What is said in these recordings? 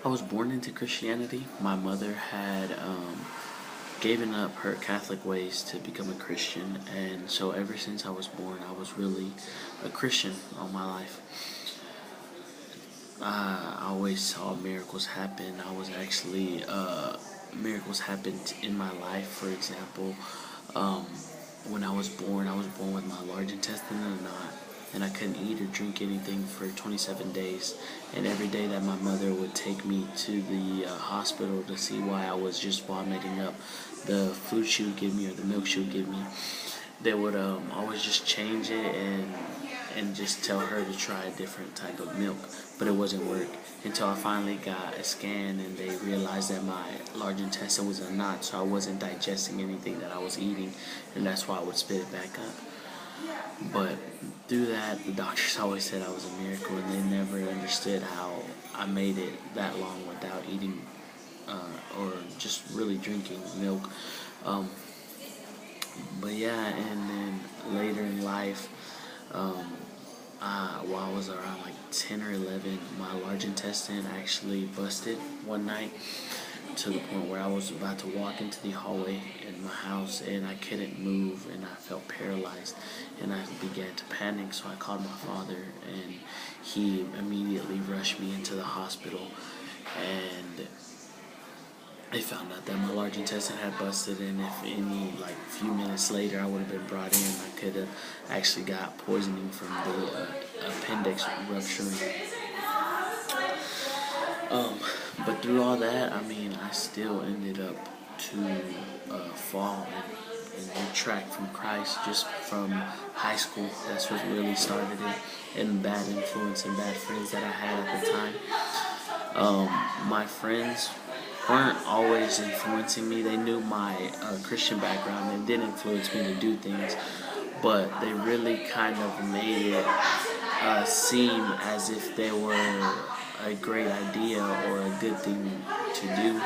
I was born into Christianity. My mother had given up her Catholic ways to become a Christian, and so ever since I was born, I was really a Christian all my life. I always saw miracles happen. I was actually miracles happened in my life. For example, um, when I was born with my large intestine in a knot, and I couldn't eat or drink anything for 27 days. And every day that my mother would take me to the hospital to see why I was just vomiting up the food she would give me or the milk she would give me, they would always just change it and just tell her to try a different type of milk, but it wasn't work until I finally got a scan and they realized that my large intestine was a knot, so I wasn't digesting anything that I was eating, and that's why I would spit it back up. But through that, the doctors always said I was a miracle, and they never understood how I made it that long without eating or just really drinking milk. Um, but yeah, and then later in life, while I was around like 10 or 11, my large intestine actually busted one night to the point where I was about to walk into the hallway in my house and I couldn't move and I felt paralyzed and I began to panic. So I called my father and he immediately rushed me into the hospital, and they found out that my large intestine had busted, and if any like few minutes later I would have been brought in, I could have actually got poisoning from the appendix rupturing. Um, but through all that, I mean, I still ended up to fall and retract from Christ just from high school. That's what really started it, and bad influence and bad friends that I had at the time. My friends weren't always influencing me. They knew my Christian background and did influence me to do things, but they really kind of made it seem as if they were a great idea or a good thing to do,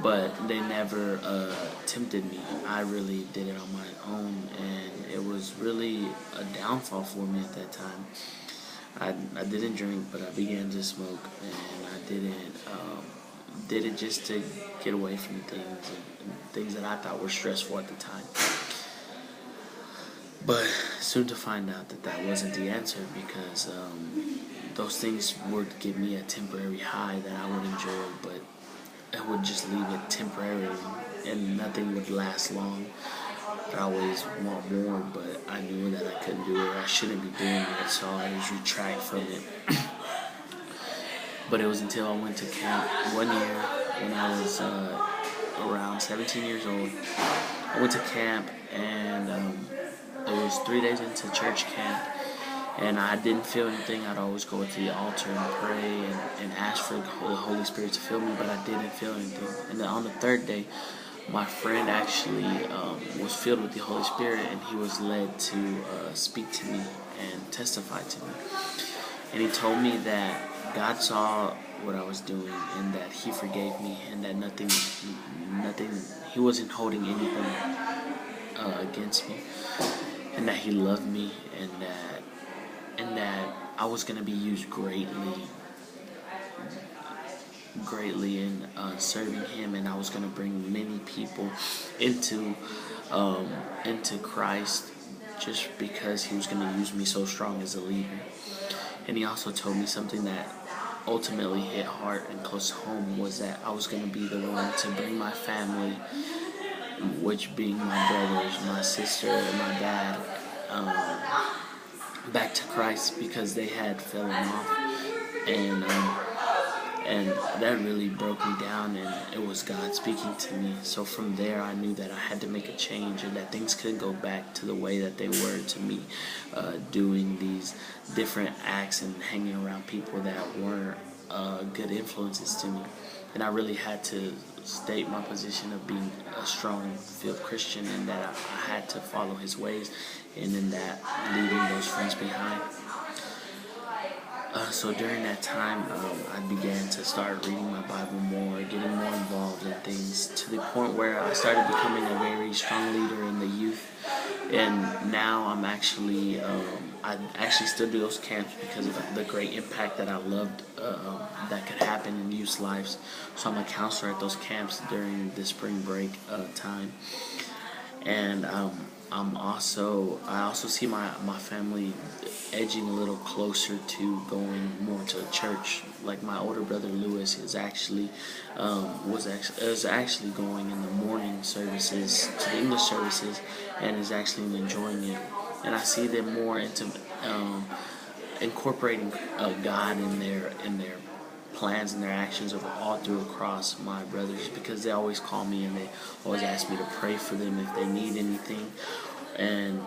but they never tempted me. I really did it on my own, and it was really a downfall for me at that time. I didn't drink, but I began to smoke, and I did it just to get away from things that I thought were stressful at the time. But soon to find out that that wasn't the answer, because those things would give me a temporary high that I would enjoy, but I would just leave it temporarily, and nothing would last long. I always want more, but I knew that I couldn't do it. I shouldn't be doing it, so I just retract from it. But it was until I went to camp one year when I was around 17 years old. I went to camp, and it was 3 days into church camp, and I didn't feel anything. I'd always go to the altar and pray and ask for the Holy Spirit to fill me, but I didn't feel anything. And then on the third day, my friend actually was filled with the Holy Spirit, and he was led to speak to me and testify to me. And he told me that God saw what I was doing, and that He forgave me, and that nothing, He wasn't holding anything against me, and that He loved me, and that I was gonna be used greatly in serving Him, and I was gonna bring many people into into Christ, just because He was gonna use me so strong as a leader. And He also told me something that ultimately hit hard and close to home, was that I was gonna be the one to bring my family, which being my brothers, my sister, and my dad, back to Christ, because they had fallen off, and and that really broke me down, and it was God speaking to me. So from there, I knew that I had to make a change, and that things couldn't go back to the way that they were to me, doing these different acts and hanging around people that weren't good influences to me. And I really had to state my position of being a strong filled Christian, and that I had to follow His ways, and in that, leaving those friends behind. So during that time, I began to start reading my Bible more, getting more involved in things, to the point where I started becoming a very strong leader in the youth. And now I'm actually I actually still do those camps because of the great impact that I loved that could happen in youth lives. So I'm a counselor at those camps during the spring break time, and I also see my family edging a little closer to going more to church. Like my older brother Lewis is actually is actually going in the morning services to the English services, and is actually enjoying it. And I see them more into incorporating God in their plans and their actions of all through across my brothers, because they always call me and they always ask me to pray for them if they need anything, and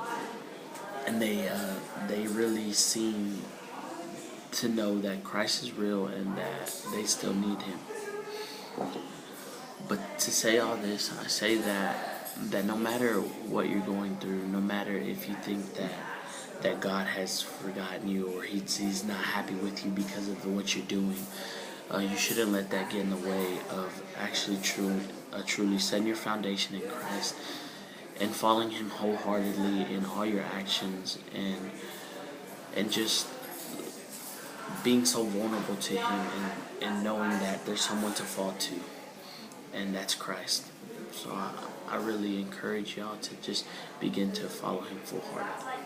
they really seem to know that Christ is real and that they still need Him. But to say all this, I say that no matter what you're going through, no matter if you think that God has forgotten you or he's not happy with you because of what you're doing, you shouldn't let that get in the way of actually truly setting your foundation in Christ and following Him wholeheartedly in all your actions, and just being so vulnerable to Him, and knowing that there's someone to fall to, and that's Christ. So I really encourage y'all to just begin to follow Him full-hearted.